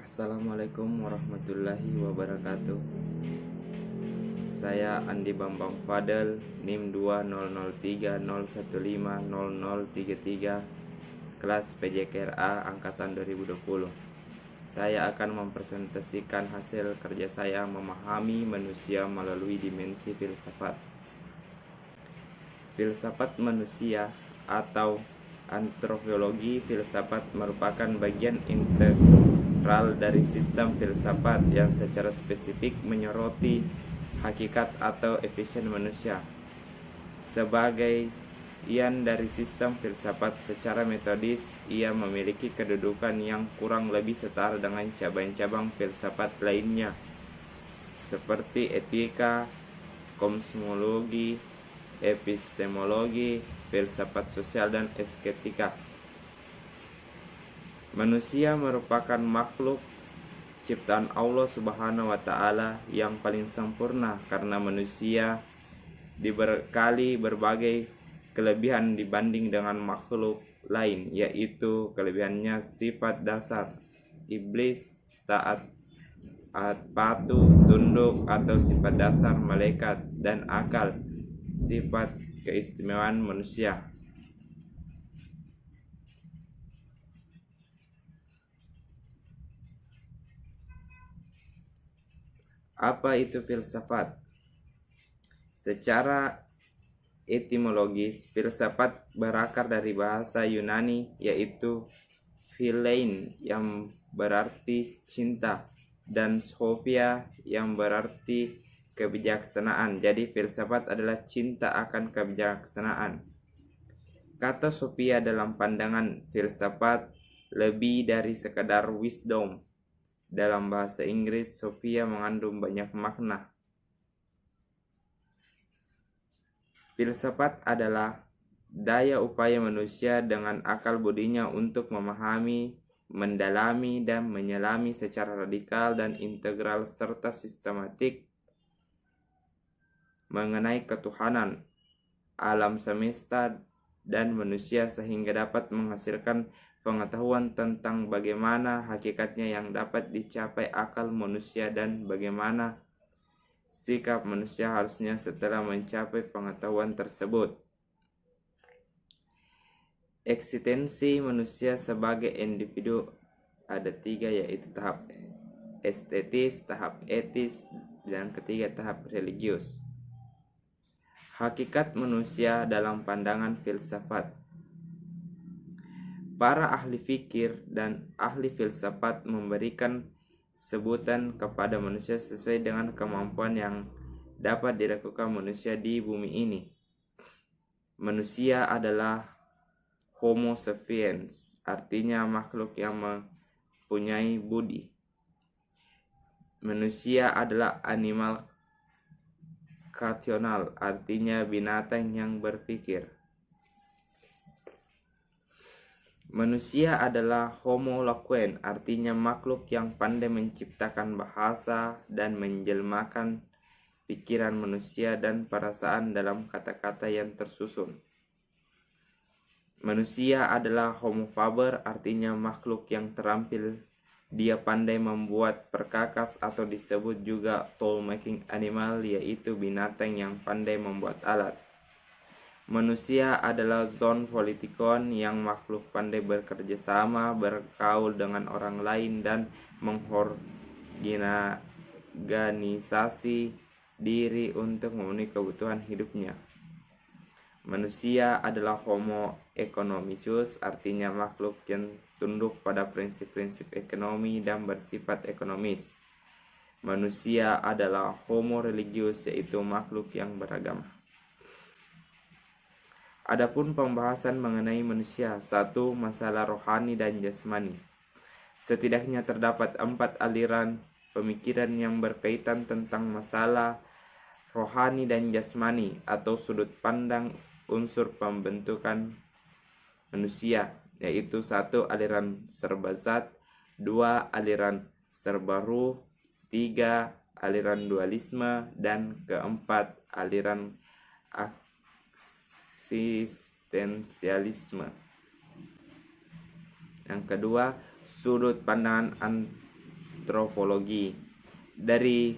Assalamualaikum warahmatullahi wabarakatuh. Saya Andi Bambang Fadel, NIM 20030150033, kelas PJKRA angkatan 2020. Saya akan mempresentasikan hasil kerja saya memahami manusia melalui dimensi filsafat. Filsafat manusia atau antropologi filsafat merupakan bagian integral dari sistem filsafat yang secara spesifik menyoroti hakikat atau efisien manusia. Sebagai dari sistem filsafat secara metodis, ia memiliki kedudukan yang kurang lebih setara dengan cabang-cabang filsafat lainnya seperti etika, kosmologi, epistemologi, filsafat sosial, dan estetika. Manusia merupakan makhluk ciptaan Allah Subhanahu wa Ta'ala yang paling sempurna karena manusia dibekali berbagai kelebihan dibanding dengan makhluk lain, yaitu kelebihannya sifat dasar, iblis, taat, patuh, tunduk atau sifat dasar malaikat, dan akal, sifat keistimewaan manusia. Apa itu filsafat? Secara etimologis, filsafat berakar dari bahasa Yunani yaitu philein yang berarti cinta dan sophia yang berarti kebijaksanaan. Jadi filsafat adalah cinta akan kebijaksanaan. Kata sophia dalam pandangan filsafat lebih dari sekadar wisdom. Dalam bahasa Inggris, sophia mengandung banyak makna. Filsafat adalah daya upaya manusia dengan akal budinya untuk memahami, mendalami, dan menyelami secara radikal dan integral serta sistematik mengenai ketuhanan, alam semesta, dan manusia sehingga dapat menghasilkan pengetahuan tentang bagaimana hakikatnya yang dapat dicapai akal manusia dan bagaimana sikap manusia harusnya setelah mencapai pengetahuan tersebut. Eksistensi manusia sebagai individu ada 3, yaitu tahap estetis, tahap etis, dan ketiga tahap religius. Hakikat manusia dalam pandangan filsafat. Para ahli fikir dan ahli filsafat memberikan sebutan kepada manusia sesuai dengan kemampuan yang dapat dilakukan manusia di bumi ini. Manusia adalah Homo sapiens, artinya makhluk yang mempunyai budi. Manusia adalah animal rasional, artinya binatang yang berpikir. Manusia adalah homo loquen, artinya makhluk yang pandai menciptakan bahasa dan menjelmakan pikiran manusia dan perasaan dalam kata-kata yang tersusun. Manusia adalah homo faber, artinya makhluk yang terampil. Dia pandai membuat perkakas atau disebut juga tool making animal, yaitu binatang yang pandai membuat alat. Manusia adalah zoon politikon, yang makhluk pandai bekerja sama, bergaul dengan orang lain, dan mengorganisasi diri untuk memenuhi kebutuhan hidupnya. Manusia adalah homo economicus, artinya makhluk yang tunduk pada prinsip-prinsip ekonomi dan bersifat ekonomis. Manusia adalah homo religius, yaitu makhluk yang beragama. Adapun pembahasan mengenai manusia. 1. Masalah rohani dan jasmani. Setidaknya terdapat 4 aliran pemikiran yang berkaitan tentang masalah rohani dan jasmani atau sudut pandang unsur pembentukan manusia, yaitu 1. Aliran serba zat, 2. Aliran serba ruh, 3. Aliran dualisme, dan 4. Aliran eksistensialisme. Yang kedua, sudut pandangan antropologi. Dari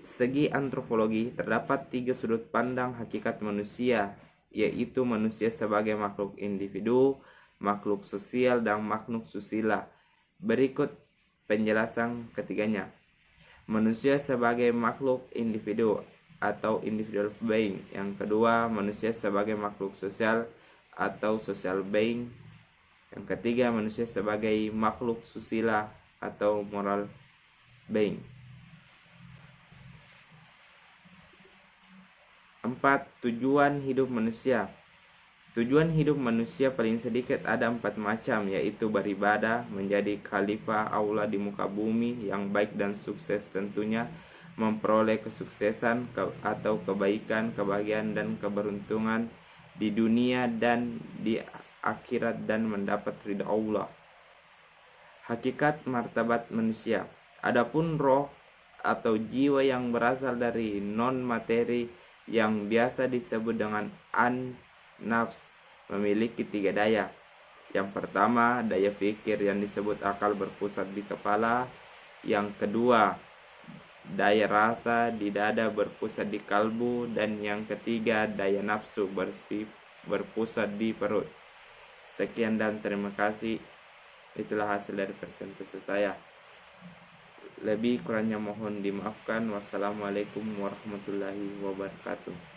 segi antropologi terdapat 3 sudut pandang hakikat manusia, yaitu manusia sebagai makhluk individu, makhluk sosial, dan makhluk susila. Berikut penjelasan ketiganya. Manusia sebagai makhluk individu atau individual being. Yang kedua, manusia sebagai makhluk sosial atau social being. Yang ketiga, manusia sebagai makhluk susila atau moral being. 4. Tujuan hidup manusia. Tujuan hidup manusia paling sedikit ada 4 macam, yaitu beribadah, menjadi khalifah Allah di muka bumi yang baik dan sukses, tentunya memperoleh kesuksesan atau kebaikan, kebahagiaan, dan keberuntungan di dunia dan di akhirat, dan mendapat ridha Allah. Hakikat martabat manusia. Adapun roh atau jiwa yang berasal dari non-materi yang biasa disebut dengan an-nafs memiliki 3 daya. Yang pertama, daya pikir yang disebut akal berpusat di kepala. Yang kedua, daya rasa di dada berpusat di kalbu. Dan yang ketiga, daya nafsu berpusat di perut. Sekian dan terima kasih. Itulah hasil dari presentasi saya. Lebih kurangnya mohon dimaafkan. Wassalamualaikum warahmatullahi wabarakatuh.